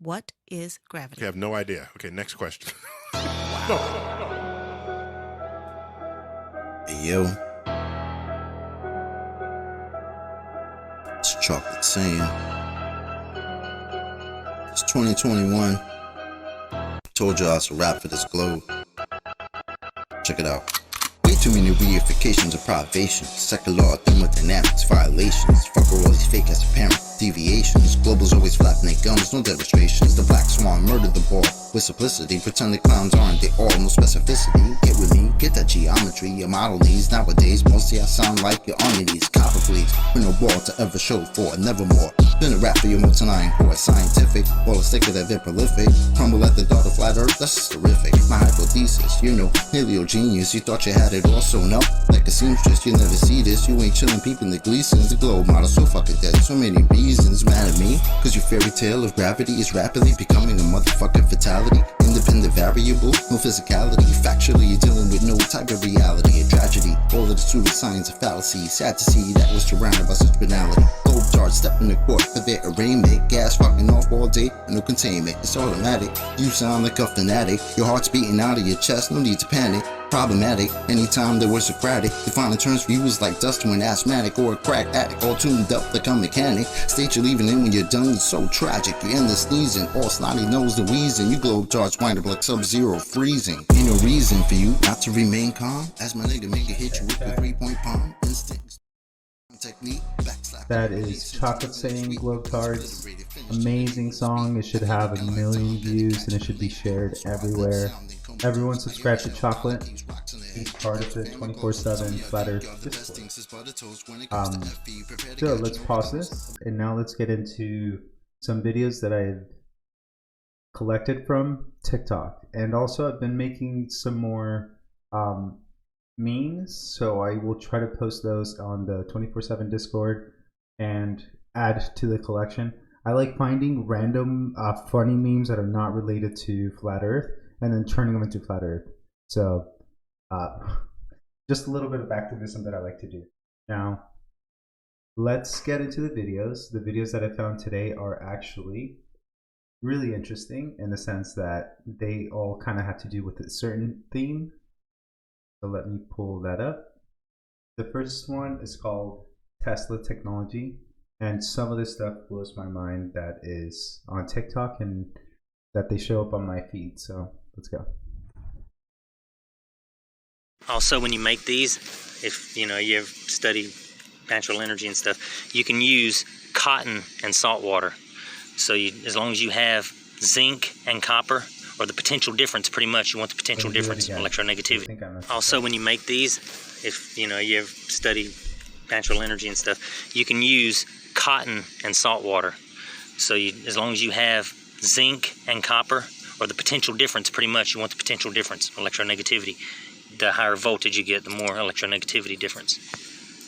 What is gravity? Okay, I have no idea. Okay, next question. Hey yo, it's Chocolate saying it's 2021. Told y'all it's a wrap for this globe. Check it out. Way too many reifications of privations. Secular thermodynamics violations. Fuck all these fake as apparent deviations. Globals always flapping their gums, no demonstrations. The black swan murdered the ball with simplicity. Pretend the clowns aren't they all, no specificity. Get with me, get that geometry. Your model needs nowadays. Mostly I sound like you're on your knees. Copper please, with no ball to ever show for. Nevermore. Been a rap for your more tonight core. Scientific, all the sicker that they're prolific. Crumble at the thought of flat earth, that's just terrific. My hypothesis, you know, paleo genius. You thought you had it all sewn up like a seamstress. You never see this, you ain't chillin' peeping the Gleasons. The globe model so fucking dead, so many reasons. Mad at me, cause your fairy tale of gravity is rapidly becoming a motherfucking fatality. Independent variable, no physicality. Factually, you're dealing with no type of reality. A tragedy, all of the pseudoscience of fallacy. Sad to see that was surrounded by such banality. Globe darts step in the court for their arraignment. Gas fucking off all day, no containment. It's automatic, you sound like a fanatic. Your heart's beating out of your chest, no need to panic. Problematic, anytime they were Socratic. Defining terms for you was like dust to an asthmatic or a crack addict, all tuned up like a mechanic. State you're leaving in when you're done, it's so tragic. You end the sneezing, all snotty nose the wheezing. You globe charts wind up like Sub-Zero freezing. Ain't no reason for you not to remain calm. As my nigga make a hit you with the 3-point palm. Instincts. Technique, that is Chocolate saying Globe Cards. Amazing song. It should have 1 million views and it should be shared everywhere. Everyone subscribe to Chocolate. He's part of the 24/7 Flat Earth Discord. So let's pause this and now let's get into some videos that I've collected from TikTok. And also I've been making some more memes, so I will try to post those on the 24/7 Discord and add to the collection. I like finding random funny memes that are not related to Flat Earth and then turning them into Flat Earth. So just a little bit of activism that I like to do. Now let's get into the videos. The videos that I found today are actually really interesting in the sense that they all kind of have to do with a certain theme. So let me pull that up. The first one is called Tesla Technology, and some of this stuff blows my mind that is on TikTok and that they show up on my feed. So let's go. Also, when you make these, if you know you have studied natural energy and stuff, you can use cotton and salt water. So as long as you have zinc and copper, or the potential difference, pretty much, you want the potential difference in electronegativity. Also, when you make these, if you know you have studied natural energy and stuff, you can use cotton and salt water. So as long as you have zinc and copper, or the potential difference, pretty much, you want the potential difference in electronegativity. The higher voltage you get, the more electronegativity difference,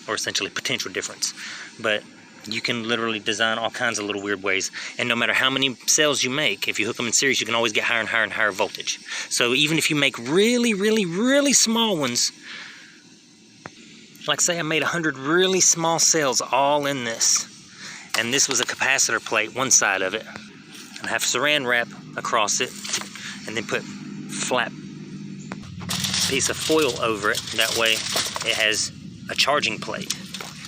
or essentially potential difference. But you can literally design all kinds of little weird ways. And no matter how many cells you make, if you hook them in series, you can always get higher and higher and higher voltage. So even if you make really, really, really small ones, like say I made 100 really small cells all in this, and this was a capacitor plate, one side of it, and have saran wrap across it, and then put flat piece of foil over it. That way it has a charging plate.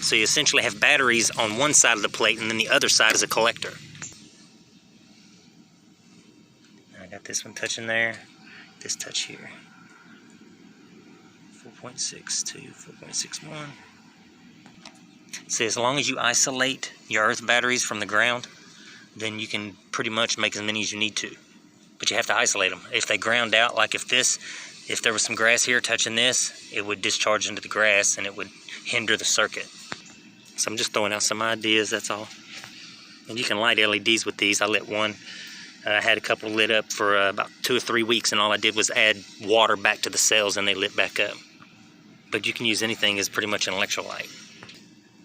So you essentially have batteries on one side of the plate and then the other side is a collector. I got this one touching there, this touch here. 4.6 to 4.61. So as long as you isolate your earth batteries from the ground, then you can pretty much make as many as you need to. But you have to isolate them. If they ground out, like if there was some grass here touching this, it would discharge into the grass and it would hinder the circuit. So I'm just throwing out some ideas, that's all. And you can light LEDs with these. I lit one. I had a couple lit up for about 2 or 3 weeks, and all I did was add water back to the cells and they lit back up. But you can use anything as pretty much an electrolyte.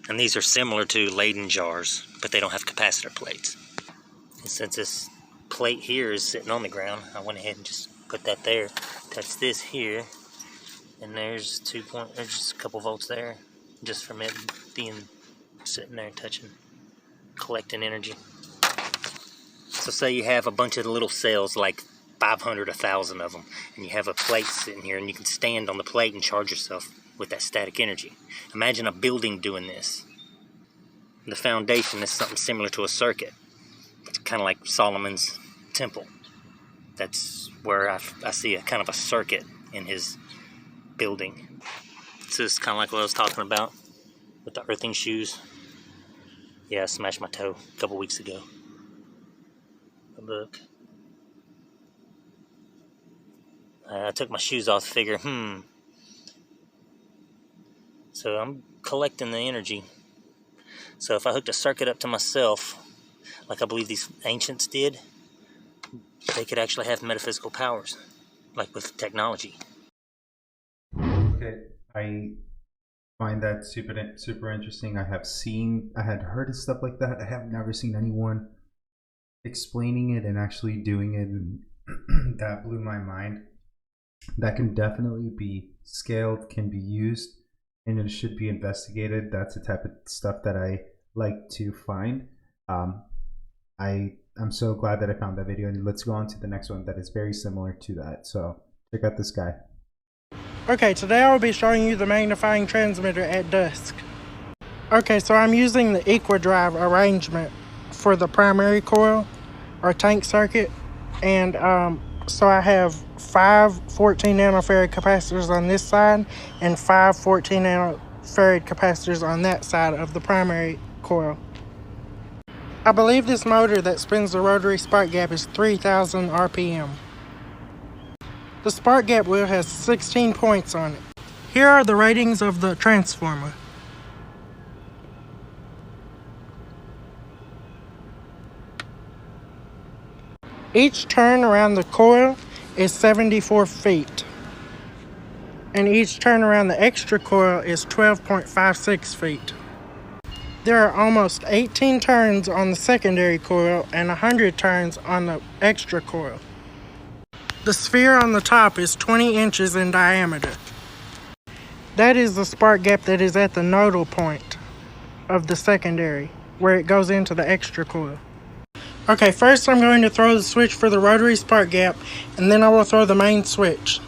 And these are similar to Leyden jars, but they don't have capacitor plates. And since this plate here is sitting on the ground, I went ahead and just put that there. Touch this here, and there's just a couple volts there, just from it being sitting there touching, collecting energy. So say you have a bunch of little cells, like 500, 1,000 of them, and you have a plate sitting here, and you can stand on the plate and charge yourself with that static energy. Imagine a building doing this. The foundation is something similar to a circuit. It's kind of like Solomon's temple. That's where I see a kind of a circuit in his building. So it's kind of like what I was talking about with the earthing shoes. Yeah, I smashed my toe a couple weeks ago. But look. I took my shoes off to figure, So I'm collecting the energy. So if I hooked a circuit up to myself, like I believe these ancients did, they could actually have metaphysical powers, like with technology. Okay, I find that super interesting. I had heard of stuff like that. I have never seen anyone explaining it and actually doing it, and that blew my mind. That can definitely be scaled, can be used, and it should be investigated. That's the type of stuff that I like to find. I'm so glad that I found that video, and let's go on to the next one that is very similar to that. So check out this guy. Okay, today I will be showing you the magnifying transmitter at dusk. Okay, so I'm using the EquiDrive arrangement for the primary coil or tank circuit, and so I have 5 14 nanofarad capacitors on this side and 5 14 nanofarad capacitors on that side of the primary coil. I believe this motor that spins the rotary spark gap is 3,000 RPM. The spark gap wheel has 16 points on it. Here are the ratings of the transformer. Each turn around the coil is 74 feet. And each turn around the extra coil is 12.56 feet. There are almost 18 turns on the secondary coil and 100 turns on the extra coil. The sphere on the top is 20 inches in diameter. That is the spark gap that is at the nodal point of the secondary, where it goes into the extra coil. Okay, first I'm going to throw the switch for the rotary spark gap, and then I will throw the main switch.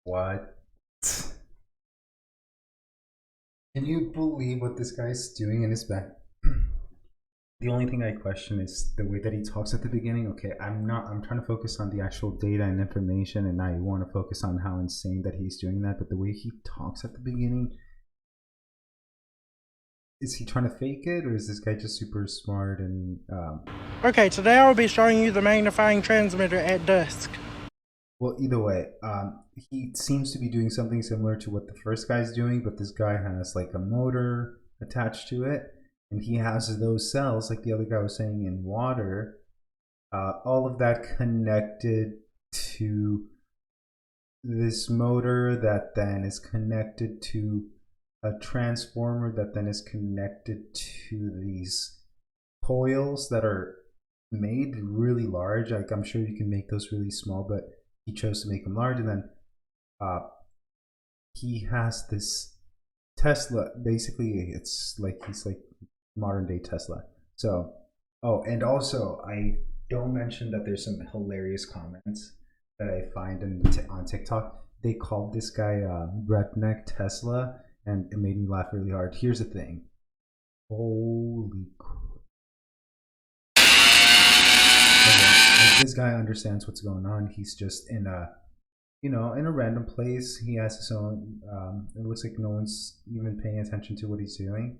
What? Can you believe what this guy's doing in his back? The only thing I question is the way that he talks at the beginning. Okay, I'm trying to focus on the actual data and information, and I want to focus on how insane that he's doing that. But the way he talks at the beginning, is he trying to fake it, or is this guy just super smart? And Okay, today I will be showing you the magnifying transmitter at dusk. Well, either way, he seems to be doing something similar to what the first guy's doing, but this guy has like a motor attached to it, and he has those cells, like the other guy was saying, in water. All of that connected to this motor that then is connected to a transformer that then is connected to these coils that are made really large. Like, I'm sure you can make those really small, but he chose to make them large. And then he has this Tesla. Basically, it's like he's like modern day Tesla. So, oh, and also I don't mention that there's some hilarious comments that I find on TikTok. They called this guy Redneck Tesla, and it made me laugh really hard. Here's the thing. Holy crap. Okay, this guy understands what's going on. He's just in a, in a random place. He has his own, it looks like no one's even paying attention to what he's doing.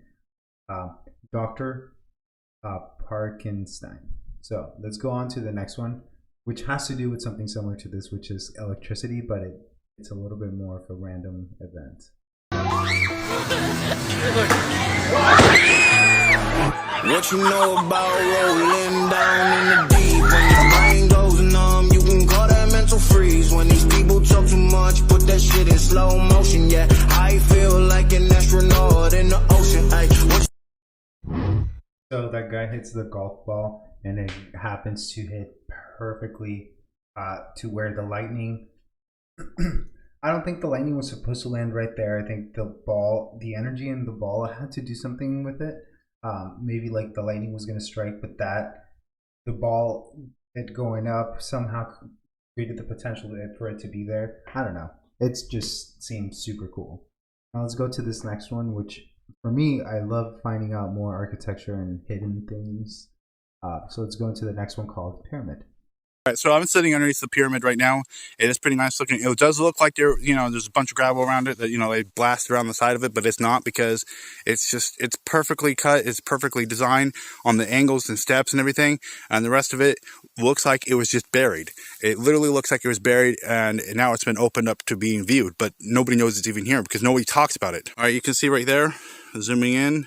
Dr. Parkinstein. So let's go on to the next one, which has to do with something similar to this, which is electricity, but it's a little bit more of a random event. What you know about rolling down in the deep? When your brain goes numb, you can call that mental freeze. When these people talk too much, put that shit in slow motion. Yeah, I feel like an astronaut in the ocean. So that guy hits the golf ball and it happens to hit perfectly to where the lightning. I don't think the lightning was supposed to land right there. I think the energy in the ball had to do something with it. Maybe like the lightning was going to strike, but the ball, it going up somehow created the potential for it to be there. I don't know. It just seemed super cool. Now let's go to this next one, which for me, I love finding out more architecture and hidden things. So let's go into the next one called Pyramid. All right, so I'm sitting underneath the pyramid right now. It is pretty nice looking. It does look like there's a bunch of gravel around it that, they blast around the side of it, but it's not, because it's perfectly cut. It's perfectly designed on the angles and steps and everything. And the rest of it looks like it was just buried. It literally looks like it was buried, and now it's been opened up to being viewed, but nobody knows it's even here because nobody talks about it. All right, you can see right there, zooming in.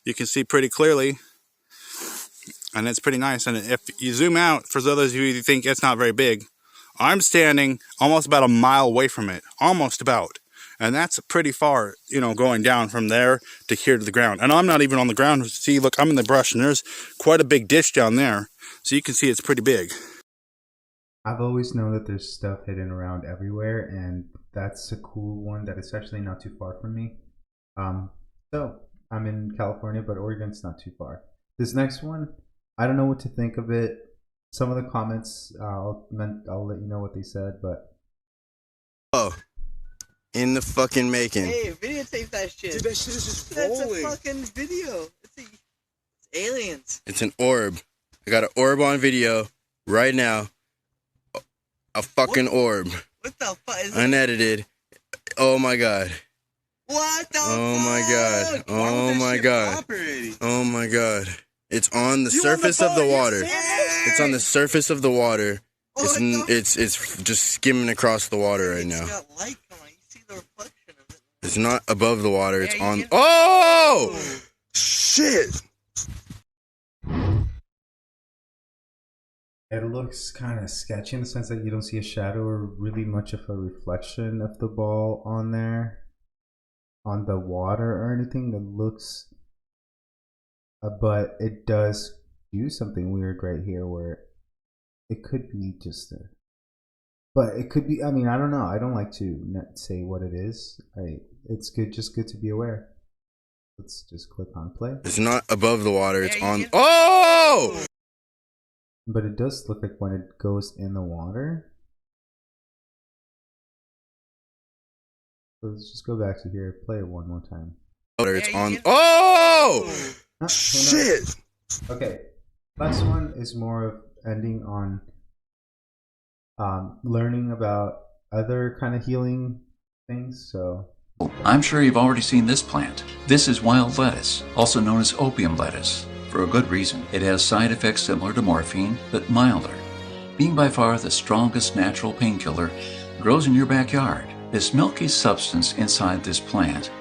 You can see pretty clearly. And it's pretty nice. And if you zoom out, for those of you who think it's not very big, I'm standing almost about a mile away from it. Almost about. And that's pretty far, going down from there to here to the ground. And I'm not even on the ground. See, look, I'm in the brush, and there's quite a big ditch down there. So you can see it's pretty big. I've always known that there's stuff hidden around everywhere, and that's a cool one that is actually not too far from me. So I'm in California, but Oregon's not too far. This next one, I don't know what to think of it. Some of the comments, I'll let you know what they said, but... Oh, in the fucking making. Hey, videotape that shit. Dude, that shit is just rolling. That's a fucking video. It's aliens. It's an orb. I got an orb on video right now. A fucking orb. What the fuck? Unedited. Oh my god. What the Oh fuck? my god. Oh my god. Oh my god. It's on the surface of the water. It's on the surface of the water. It's just skimming across the water right now. Got light coming. You see the reflection of it. It's not above the water. It's on. Oh shit! It looks kind of sketchy in the sense that you don't see a shadow or really much of a reflection of the ball on there, on the water or anything. It looks, but it does do something weird right here where it could be just a, but it could be, I mean, I don't know. I don't like to say what it is. It's just good to be aware. Let's just click on play. It's not above the water. It's on. Oh! But it does look like when it goes in the water. So let's just go back to here. Play it one more time. It's on. Oh! Shit! Okay. Last one is more of ending on learning about other kind of healing things. So I'm sure you've already seen this plant. This is wild lettuce, also known as opium lettuce, for a good reason. It has side effects similar to morphine, but milder. Being by far the strongest natural painkiller, grows in your backyard. This milky substance inside this plant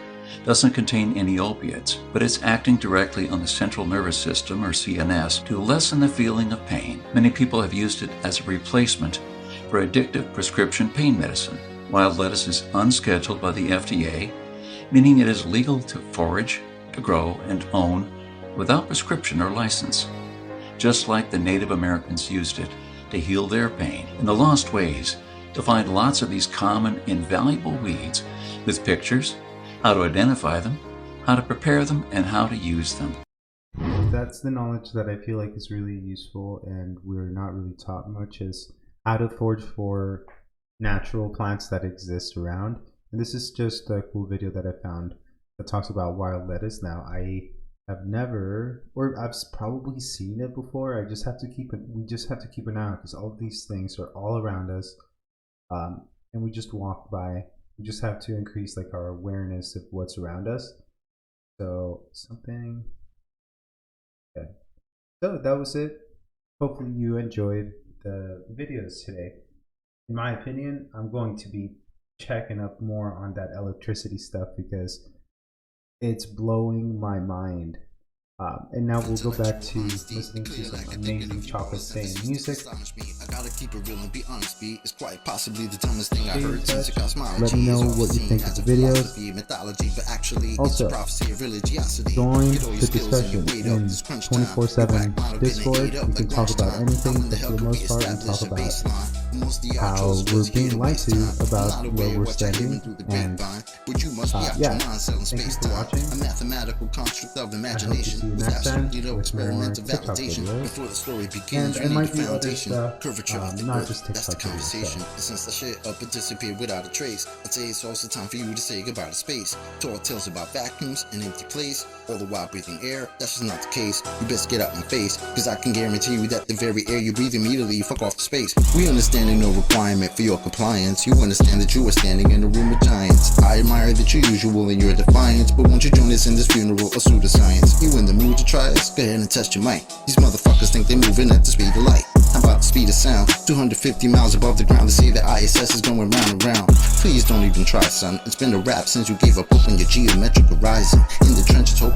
doesn't contain any opiates, but it's acting directly on the central nervous system, or CNS, to lessen the feeling of pain. Many people have used it as a replacement for addictive prescription pain medicine. Wild lettuce is unscheduled by the FDA, meaning it is legal to forage, to grow, and own without prescription or license. Just like the Native Americans used it to heal their pain. In the Lost Ways, you'll find lots of these common, invaluable weeds with pictures, how to identify them, how to prepare them, and how to use them. that's the knowledge that I feel like is really useful, and we're not really taught much, is how to forage for natural plants that exist around. And this is just a cool video that I found that talks about wild lettuce. Now, I have never, or I've probably seen it before. I just have to keep it. We just have to keep an eye out because all of these things are all around us, and we just walk by. We just have to increase like our awareness of what's around us. So something. Okay. So that was it. Hopefully you enjoyed the videos today. In my opinion, I'm going to be checking up more on that electricity stuff because it's blowing my mind. And now we'll go back to listening to some amazing Chocolate Stain music. I gotta keep it real and be honest, B. It's quite possibly the dumbest thing I heard since cosmology. Let me know what you think of the videos. Also, join the discussion in 24/7 Discord. We can talk about anything, but for the most part, we talk about how we're being lied to about where we're standing. And yeah, thank you for watching. I hope to see you next time with more TikTok videos. And it might be other stuff, not just TikTok videos. Since the shit up and disappeared without a trace, I'd say it's also time for you to say goodbye to space. Tall tales about vacuums and empty place, all the while breathing air. That's just not the case. You best get out my face, cause I can guarantee you that the very air you breathe immediately fuck off the space. We understand no requirement for your compliance. You understand that you are standing in a room with giants. I admire that you're usual in your defiance, but won't you join us in this funeral of pseudoscience? You in the mood to try us? Go ahead and test your mic. These motherfuckers think they're moving at the speed of light. How about the speed of sound? 250 miles above the ground to see that ISS is going round and round. Please don't even try, son. It's been a wrap since you gave up hope on your geometric horizon. In the trenches, hope